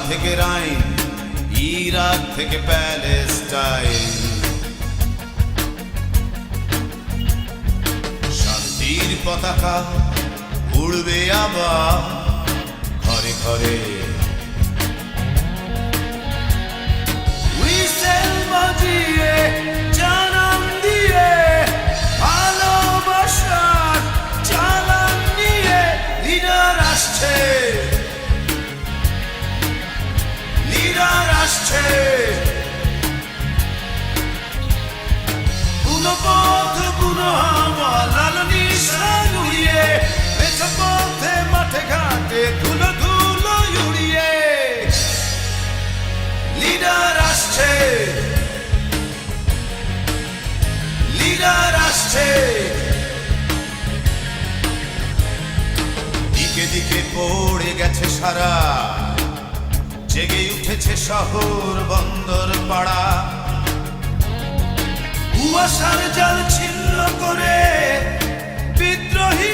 থেকে রাইন, ইরাক থেকে প্যালেস্টাইন, শান্তির পতাকা উড়বে আবার ঘরে ঘরে। হুইসেল বাজিয়ে জানান দিয়ে ভালোবাসার চালান নিয়ে লিডার আসছে, লিডার আসছে। বুনো পথ বুনো হাওয়া লাল নিশান উড়িয়ে, বেঁচে পথে মাঠে ঘাটে ধুলো ধুলো উড়িয়ে লিডার আসছে, লিডার আসছে। দিকে দিকে পড়ে গেছে সারা, জেগে উঠেছে শহর বন্দর পাড়া। কুয়াশার জাল ছিন্ন করে বিদ্রোহী